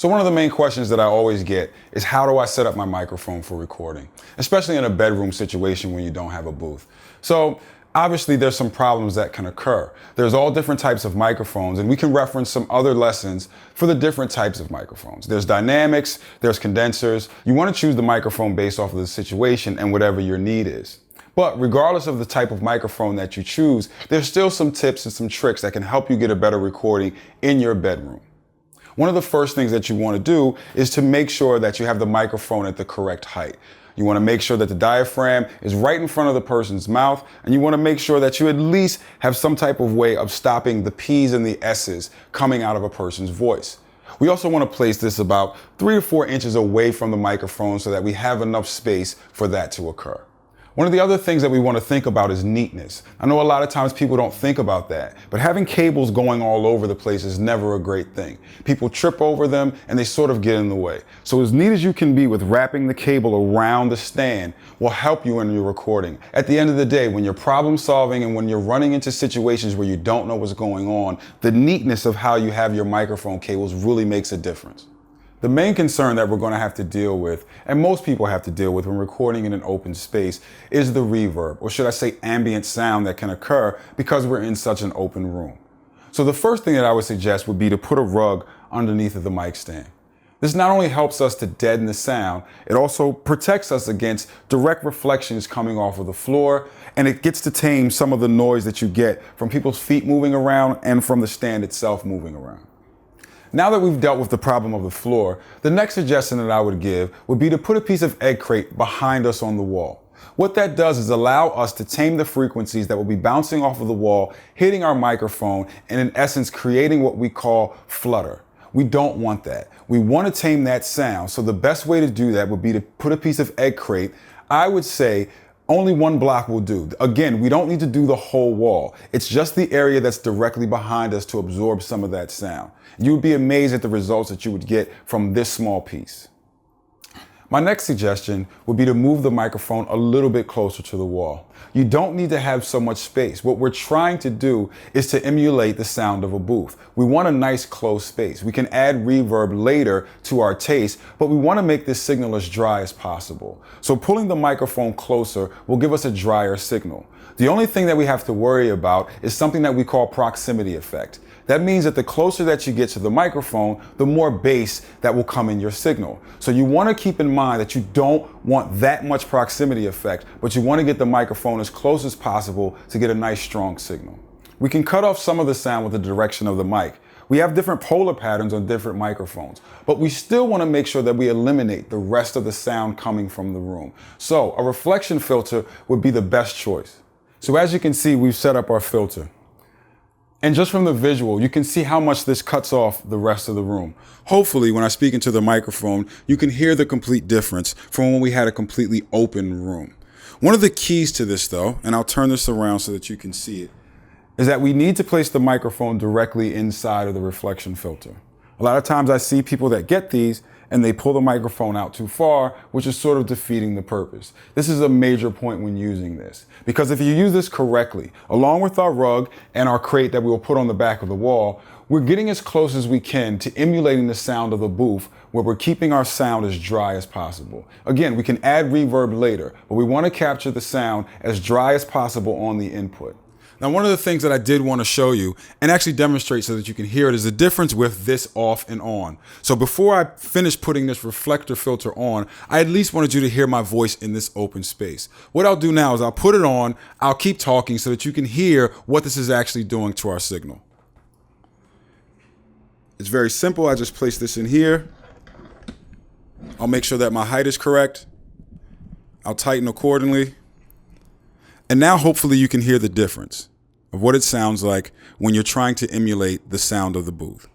So one of the main questions that I always get is, how do I set up my microphone for recording, especially in a bedroom situation when you don't have a booth? So obviously there's some problems that can occur. There's all different types of microphones, and we can reference some other lessons for the different types of microphones. There's dynamics, there's condensers. You want to choose the microphone based off of the situation and whatever your need is. But regardless of the type of microphone that you choose, there's still some tips and some tricks that can help you get a better recording in your bedroom. One of the first things that you want to do is to make sure that you have the microphone at the correct height. You want to make sure that the diaphragm is right in front of the person's mouth, and you want to make sure that you at least have some type of way of stopping the P's and the S's coming out of a person's voice. We also want to place this about 3 to 4 inches away from the microphone so that we have enough space for that to occur. One of the other things that we want to think about is neatness. I know a lot of times people don't think about that, but having cables going all over the place is never a great thing. People trip over them and they sort of get in the way. So as neat as you can be with wrapping the cable around the stand will help you in your recording. At the end of the day, when you're problem solving and when you're running into situations where you don't know what's going on, the neatness of how you have your microphone cables really makes a difference. The main concern that we're going to have to deal with, and most people have to deal with when recording in an open space, is the reverb, or should I say ambient sound that can occur because we're in such an open room. So the first thing that I would suggest would be to put a rug underneath of the mic stand. This not only helps us to deaden the sound, it also protects us against direct reflections coming off of the floor, and it gets to tame some of the noise that you get from people's feet moving around and from the stand itself moving around. Now that we've dealt with the problem of the floor, the next suggestion that I would give would be to put a piece of egg crate behind us on the wall. What that does is allow us to tame the frequencies that will be bouncing off of the wall, hitting our microphone, and in essence creating what we call flutter. We don't want that. We want to tame that sound, so the best way to do that would be to put a piece of egg crate. I would say only 1 block will do. Again, we don't need to do the whole wall. It's just the area that's directly behind us to absorb some of that sound. You would be amazed at the results that you would get from this small piece. My next suggestion would be to move the microphone a little bit closer to the wall. You don't need to have so much space. What we're trying to do is to emulate the sound of a booth. We want a nice close space. We can add reverb later to our taste, but we want to make this signal as dry as possible. So pulling the microphone closer will give us a drier signal. The only thing that we have to worry about is something that we call proximity effect. That means that the closer that you get to the microphone, the more bass that will come in your signal. So you want to keep in mind that you don't want that much proximity effect, but you want to get the microphone as close as possible to get a nice strong signal. We can cut off some of the sound with the direction of the mic. We have different polar patterns on different microphones, but we still want to make sure that we eliminate the rest of the sound coming from the room. So a reflection filter would be the best choice. So as you can see, we've set up our filter. And just from the visual, you can see how much this cuts off the rest of the room. Hopefully, when I speak into the microphone, you can hear the complete difference from when we had a completely open room. One of the keys to this, though, and I'll turn this around so that you can see it, is that we need to place the microphone directly inside of the reflection filter. A lot of times I see people that get these and they pull the microphone out too far, which is sort of defeating the purpose. This is a major point when using this, because if you use this correctly, along with our rug and our crate that we will put on the back of the wall, we're getting as close as we can to emulating the sound of a booth where we're keeping our sound as dry as possible. Again, we can add reverb later, but we want to capture the sound as dry as possible on the input. Now, one of the things that I did want to show you and actually demonstrate so that you can hear it is the difference with this off and on. So before I finish putting this reflector filter on, I at least wanted you to hear my voice in this open space. What I'll do now is I'll put it on, I'll keep talking so that you can hear what this is actually doing to our signal. It's very simple. I just place this in here. I'll make sure that my height is correct. I'll tighten accordingly. And now hopefully you can hear the difference of what it sounds like when you're trying to emulate the sound of the booth.